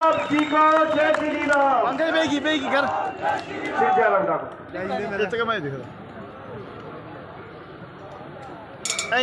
जी को जय श्री राम। अंकल बेगी कर जय लंका इतना मैं दिख रहा है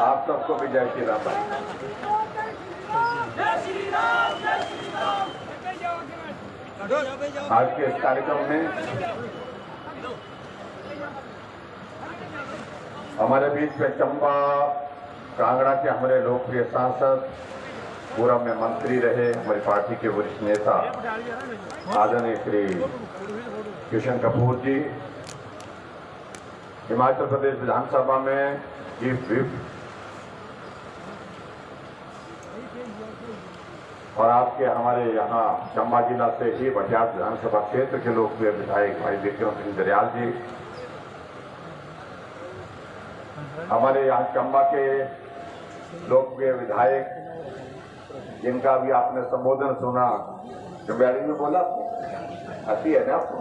आप सबको भी जय श्री राम। आज के इस कार्यक्रम में हमारे बीच में चंबा कांगड़ा के हमारे लोकप्रिय सांसद, पूर्व में मंत्री रहे हमारी पार्टी के वरिष्ठ नेता आदरणीय श्री किशन कपूर जी, हिमाचल प्रदेश विधानसभा में चीफ व्हिप, और आपके हमारे यहाँ चंबा जिला से ही बटियात विधानसभा क्षेत्र के लोकप्रिय विधायक भाई विक्रम सिंह दरियाल जी, हमारे यहाँ चंबा के लोकप्रिय विधायक जिनका भी आपने संबोधन सुना, चंबेड़ी में बोला आती है ना, आपको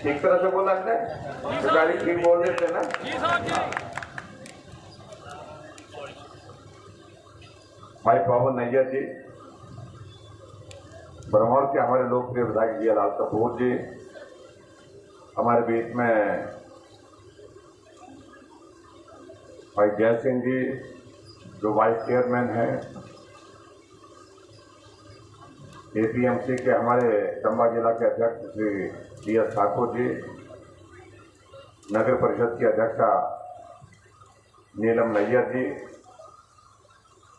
ठीक तरह से बोला है, चंबेड़ी ठीक बोल देते ना। भाई पवन नैयर जी, बरमौर के हमारे लोकप्रिय विधायक जी लाल कपूर जी, हमारे बीच में भाई जय सिंह जी जो वाइस चेयरमैन हैं, एपीएमसी के हमारे चंबा जिला के अध्यक्ष श्री डी.एस. ठाकुर जी, नगर परिषद की अध्यक्षा नीलम नैयर जी,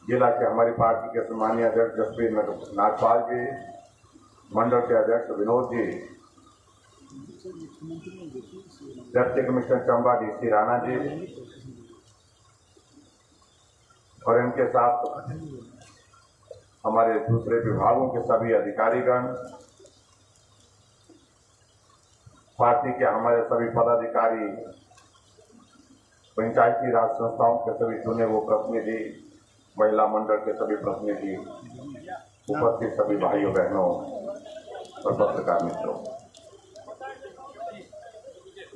जिला के हमारी पार्टी के सम्मानीय अध्यक्ष जसप्रीत नागपाल जी, मंडल के अध्यक्ष Vinod ji, deputy commissioner Chamba DC. Rana ji, और इनके साथ हमारे दूसरे विभागों के सभी अधिकारीगण, पार्टी के हमारे सभी पदाधिकारी, पंचायती राज संस्थाओं के सभी चुने हुए प्रतिनिधि, महिला मंडल के सभी प्रतिनिधि, उपस्थित सभी भाइयों बहनों और पत्रकार मित्रों,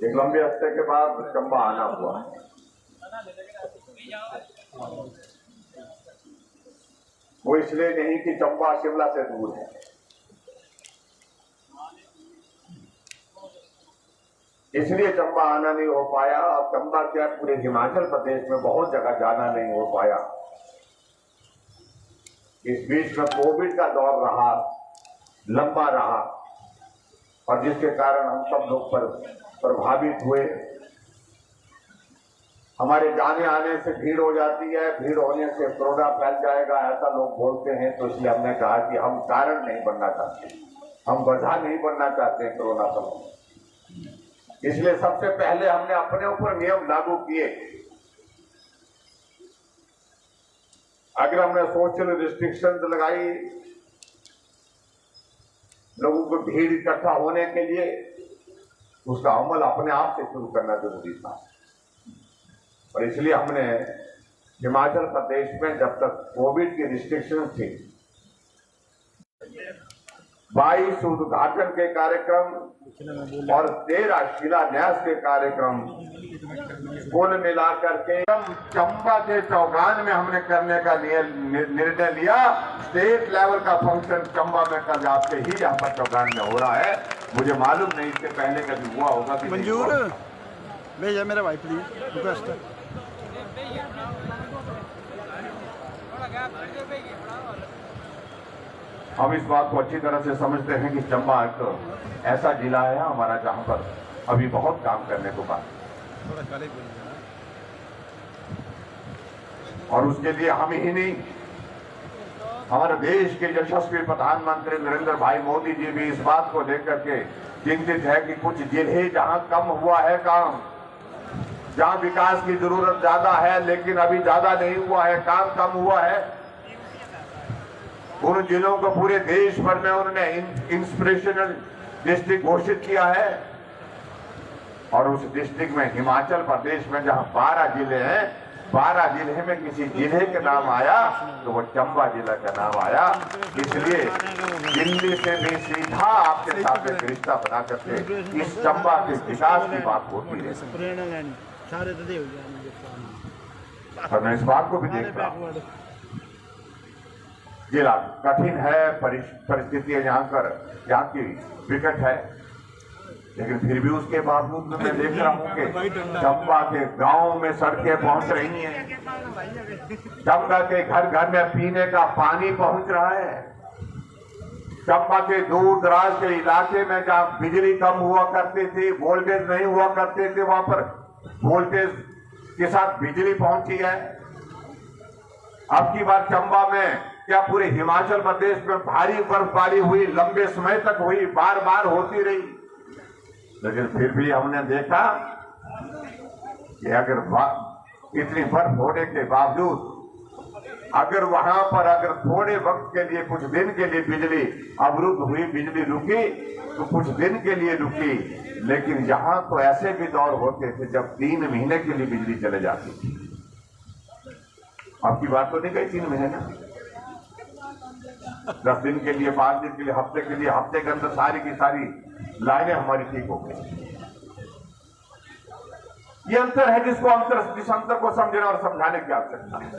एक लंबे हफ्ते के बाद चंबा आना हुआ। वो इसलिए नहीं कि चंबा शिमला से दूर है, इसलिए चंबा आना नहीं हो पाया, और चंबा क्या पूरे हिमाचल प्रदेश में बहुत जगह जाना नहीं हो पाया। इस बीच में कोविड का दौर रहा, लंबा रहा, और जिसके कारण हम सब लोग पर प्रभावित हुए। हमारे जाने आने से भीड़ हो जाती है, भीड़ होने से कोरोना फैल जाएगा, ऐसा लोग बोलते हैं, तो इसलिए हमने कहा कि हम कारण नहीं बनना चाहते, हम वजह नहीं बनना चाहते कोरोना पर। इसलिए सबसे पहले हमने अपने ऊपर नियम लागू किए। अगर हमने सोशल रिस्ट्रिक्शंस लगाई लोगों को भीड़ इकट्ठा होने के लिए, उसका अमल अपने आप से शुरू करना जरूरी था। और इसलिए हमने हिमाचल प्रदेश में जब तक कोविड की रिस्ट्रिक्शन थी, 22 उद्घाटन के कार्यक्रम और 13 शिलान्यास के कार्यक्रम कुल मिलाकर के चंबा के चौगान में हमने करने का निर्णय लिया। स्टेट लेवल का फंक्शन चंबा में कल आपके ही यहाँ पर चौगान में हो रहा है। मुझे मालूम नहीं इससे पहले कभी हुआ होगा कि मंजूर भेजा मेरा भाई प्लीज रिक्वेस्ट। हम इस बात को अच्छी तरह से समझते हैं कि चंबा एक ऐसा जिला है हमारा जहां पर अभी बहुत काम करने को बाकी, और उसके लिए हम ही नहीं, हमारे देश के यशस्वी प्रधानमंत्री नरेंद्र भाई मोदी जी भी इस बात को लेकर के चिंतित है कि कुछ जिले जहां कम हुआ है काम, जहां विकास की जरूरत ज्यादा है लेकिन अभी ज्यादा नहीं हुआ है, काम कम हुआ है, उन जिलों को पूरे देश भर में उन्होंने इंस्पिरेशनल डिस्ट्रिक्ट घोषित किया है। और उस डिस्ट्रिक्ट में हिमाचल प्रदेश में जहां 12 जिले हैं, 12 जिले में किसी जिले का नाम आया तो वो चंबा जिला का नाम आया। इसलिए दिल्ली से भी सीधा आपके साथ एक रिश्ता बना करके इस चंबा के विकास की बात होती है। और मैं इस बात को भी देख रहा हूं, जिला कठिन है, परिस्थितियां यहाँ की विकट है, लेकिन फिर भी उसके बावजूद में मैं देख रहा हूं कि चंबा के गांव में सड़कें पहुंच रही हैं, चंबा के घर घर में पीने का पानी पहुंच रहा है, चंबा के दूर दराज के इलाके में जहां बिजली कम हुआ करती थी, वोल्टेज नहीं हुआ करते थे, वहां पर वोल्टेज के साथ बिजली पहुंची है। अब की बार चंबा में क्या पूरे हिमाचल प्रदेश में भारी बर्फबारी हुई, लंबे समय तक हुई, बार बार होती रही, लेकिन फिर भी हमने देखा कि अगर इतनी बर्फ होने के बावजूद अगर वहां पर अगर थोड़े वक्त के लिए, कुछ दिन के लिए बिजली अवरुद्ध हुई, बिजली रुकी तो कुछ दिन के लिए रुकी, लेकिन यहां तो ऐसे भी दौर होते थे जब 3 महीने के लिए बिजली चले जाती थी। आपकी बात तो नहीं गई 3 महीने ना, 10 दिन के लिए, 5 दिन के लिए, हफ्ते के लिए, हफ्ते के अंदर सारी की सारी लाइनें हमारी ठीक हो गई। ये अंतर है जिस अंतर को समझना और समझाने की आवश्यकता है।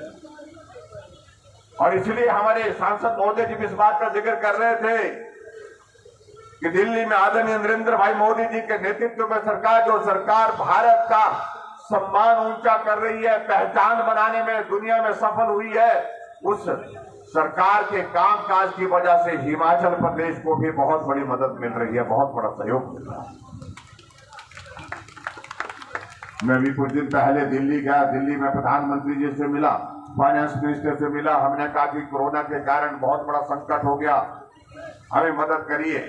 और इसलिए हमारे सांसद महोदय जी भी इस बात का जिक्र कर रहे थे कि दिल्ली में आदरणीय नरेंद्र भाई मोदी जी के नेतृत्व में जो सरकार भारत का सम्मान ऊंचा कर रही है, पहचान बनाने में दुनिया में सफल हुई है, उस सरकार के कामकाज की वजह से हिमाचल प्रदेश को भी बहुत बड़ी मदद मिल रही है, बहुत बड़ा सहयोग मिल रहा है। मैं भी कुछ दिन पहले दिल्ली गया, दिल्ली में प्रधानमंत्री जी से मिला, फाइनेंस मिनिस्टर से मिला। हमने कहा कि कोरोना के कारण बहुत बड़ा संकट हो गया, हमें मदद करिए।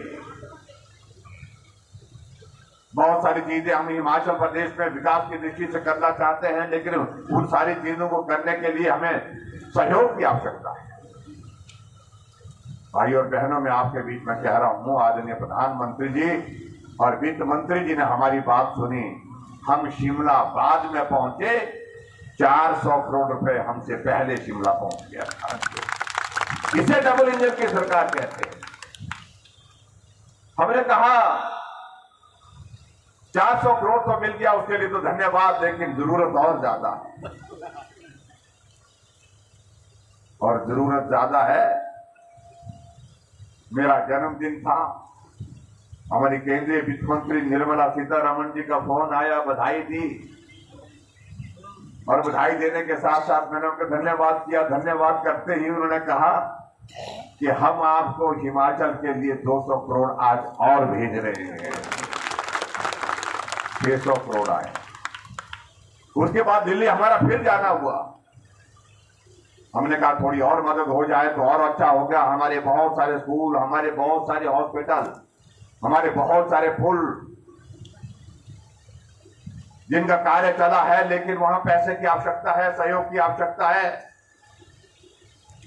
बहुत सारी चीजें हम हिमाचल प्रदेश में विकास की दृष्टि से करना चाहते हैं, लेकिन उन सारी चीजों को करने के लिए हमें सहयोग की आवश्यकता है। भाई और बहनों, मैं आपके बीच में कह रहा हूं, आदरणीय प्रधानमंत्री जी और वित्त मंत्री जी ने हमारी बात सुनी। हम शिमला बाद में पहुंचे, 400 करोड़ रुपए हमसे पहले शिमला पहुंच गया था। इसे डबल इंजन की सरकार कहते हैं। हमने कहा 400 करोड़ तो मिल गया, उसके लिए तो धन्यवाद, लेकिन जरूरत और ज्यादा है, और जरूरत ज्यादा है। मेरा जन्मदिन था, हमारी केंद्रीय वित्त मंत्री निर्मला सीतारमण जी का फोन आया, बधाई दी, और बधाई देने के साथ साथ मैंने उनको धन्यवाद किया। धन्यवाद करते ही उन्होंने कहा कि हम आपको हिमाचल के लिए 200 करोड़ आज और भेज रहे हैं। 600 करोड़ आए। उसके बाद दिल्ली हमारा फिर जाना हुआ। हमने कहा थोड़ी और मदद हो जाए तो और अच्छा हो गया। हमारे बहुत सारे स्कूल, हमारे बहुत सारे हॉस्पिटल, हमारे बहुत सारे पुल जिनका कार्य चला है, लेकिन वहां पैसे की आवश्यकता है, सहयोग की आवश्यकता है।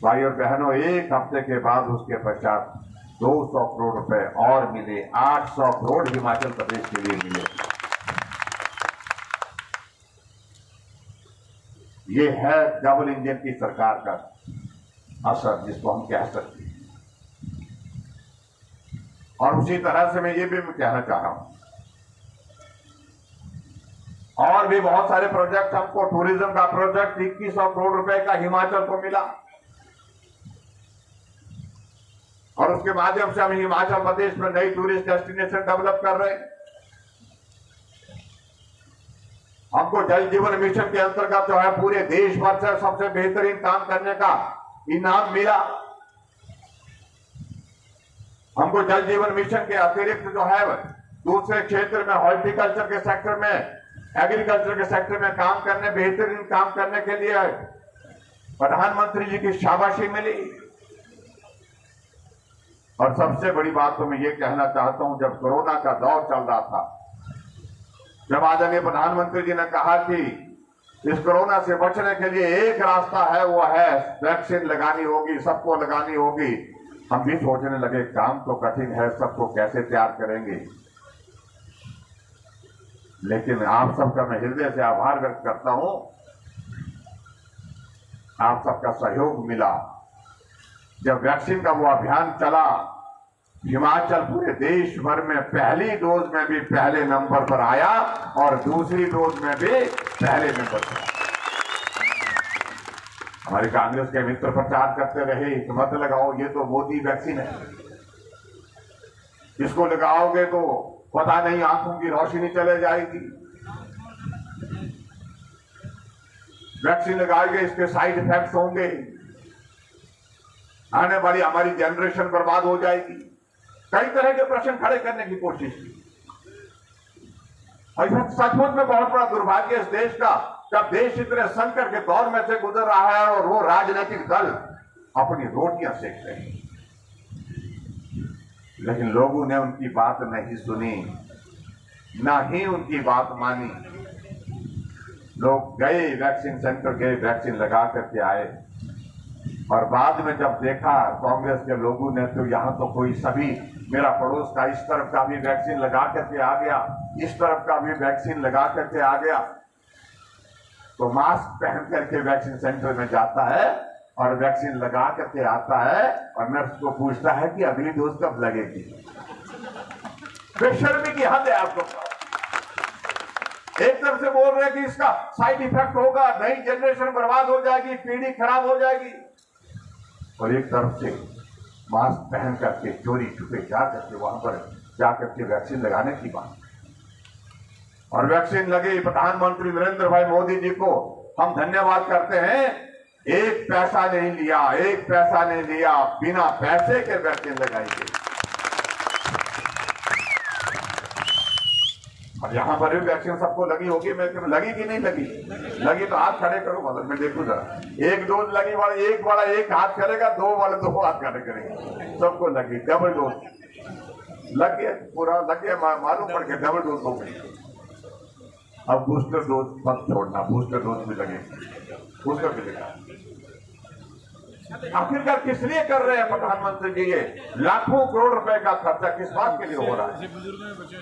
भाई और बहनों, एक हफ्ते के बाद उसके पश्चात 200 करोड़ रुपए और मिले, 800 करोड़ हिमाचल प्रदेश के लिए मिले। ये है डबल इंजन की सरकार का असर, जिसको हम कह सकते हैं। और उसी तरह से मैं ये भी कहना चाह रहा हूं, और भी बहुत सारे प्रोजेक्ट हमको, टूरिज्म का प्रोजेक्ट 2100 करोड़ रुपए का हिमाचल को मिला, और उसके माध्यम से हम हिमाचल प्रदेश में नई टूरिस्ट डेस्टिनेशन डेवलप कर रहे हैं। हमको जल जीवन मिशन के अंतर्गत जो है पूरे देश भर से सबसे बेहतरीन काम करने का इनाम मिला। हमको जल जीवन मिशन के अतिरिक्त जो है दूसरे क्षेत्र में, हॉर्टिकल्चर के सेक्टर में, एग्रीकल्चर के सेक्टर में काम करने, बेहतरीन काम करने के लिए प्रधानमंत्री जी की शाबाशी मिली। और सबसे बड़ी बात तो मैं ये कहना चाहता हूं, जब कोरोना का दौर चल रहा था, जब आदरणीय प्रधानमंत्री जी ने कहा कि इस कोरोना से बचने के लिए एक रास्ता है, वो है वैक्सीन लगानी होगी, सबको लगानी होगी, हम भी सोचने लगे काम तो कठिन है, सबको कैसे तैयार करेंगे। लेकिन आप सबका मैं हृदय से आभार व्यक्त करता हूं आप सबका सहयोग मिला। जब वैक्सीन का वो अभियान चला, हिमाचल पूरे देश भर में पहली डोज में भी पहले नंबर पर आया और दूसरी डोज में भी पहले नंबर पर आया। हमारे कांग्रेस के मित्र प्रचार करते रहे कि मत लगाओ, ये तो मोदी वैक्सीन है, इसको लगाओगे तो पता नहीं आंखों की रोशनी चले जाएगी, वैक्सीन लगाएंगे इसके साइड इफेक्ट्स होंगे, आने वाली हमारी जनरेशन बर्बाद हो जाएगी। कई तरह के प्रश्न खड़े करने की कोशिश की। और सचमुच में बहुत बड़ा दुर्भाग्य इस देश का, जब देश इतने संकट के दौर में से गुजर रहा है और वो राजनीतिक दल अपनी रोटियां सेक रहे हैं, लेकिन लोगों ने उनकी बात नहीं सुनी, ना ही उनकी बात मानी। लोग गए, वैक्सीन सेंटर गए, वैक्सीन लगा करके आए और बाद में जब देखा कांग्रेस के लोगों ने, तो यहां तो कोई सभी, मेरा पड़ोस का इस तरफ का भी वैक्सीन लगा करके आ गया, इस तरफ का भी वैक्सीन लगा करके आ गया। तो मास्क पहन करके वैक्सीन सेंटर में जाता है और वैक्सीन लगा करके आता है और नर्स को पूछता है कि अगली डोज कब लगेगी। बेशर्मी की हद है आपको। एक तरफ से बोल रहे हैं कि इसका साइड इफेक्ट होगा, नई जनरेशन बर्बाद हो जाएगी, पीढ़ी खराब हो जाएगी, और एक तरफ से मास्क पहन करके चोरी छुपे जा करके वहां पर जाकर के वैक्सीन लगाने की बात। और वैक्सीन लगे, प्रधानमंत्री नरेंद्र भाई मोदी जी को हम धन्यवाद करते हैं, एक पैसा नहीं लिया, एक पैसा नहीं लिया, बिना पैसे के वैक्सीन लगाई गई। और यहां पर भी वैक्सीन सबको लगी होगी, मैं लगी कि नहीं लगी? लगी तो हाथ खड़े करो, मतलब मैं देखूं जरा। एक डोज लगी वाला एक वाला एक हाथ करेगा, दो वाले दो हाथ खड़े करेंगे। सबको लगी, डबल डोज लग गया, पूरा लग गया, मालूम पड़ गया डबल डोज हो गई। अब बूस्टर डोज मत छोड़ना, बूस्टर डोज भी लगे, बूस्टर भी लगा। आखिरकार किस लिए कर रहे हैं प्रधानमंत्री जी ये लाखों करोड़ रुपए का खर्चा? किस बात के लिए हो रहा है?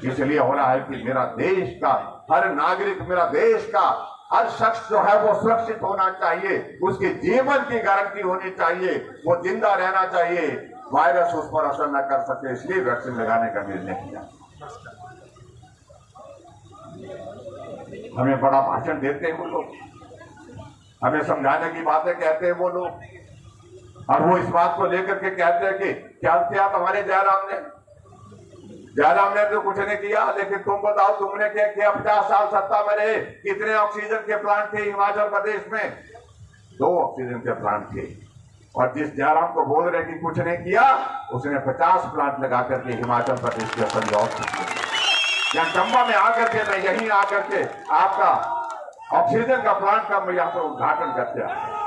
इसलिए हो रहा है कि मेरा देश का हर नागरिक, मेरा देश का हर शख्स जो है वो सुरक्षित होना चाहिए, उसके जीवन की गारंटी होनी चाहिए, वो जिंदा रहना चाहिए, वायरस उस पर असर न कर सके, इसलिए वैक्सीन लगाने का निर्णय किया। हमें बड़ा भाषण देते हैं वो लोग, हमें समझाने की बातें कहते हैं वो लोग, और वो इस बात को लेकर के कहते हैं कि क्या किया तुम्हारे जयराम ने तो कुछ नहीं किया, लेकिन तुम बताओ तुमने क्या किया? 50 साल सत्ता में रहे, कितने ऑक्सीजन के प्लांट थे हिमाचल प्रदेश में? 2 ऑक्सीजन के प्लांट थे। और जिस जयराम को बोल रहे कि कुछ नहीं किया, उसने 50 प्लांट लगा करके हिमाचल प्रदेश के संयोग या चंबा में आकर के, मैं यहीं आकर के आपका ऑक्सीजन का प्लांट का मैं यहाँ पर उद्घाटन करते हैं।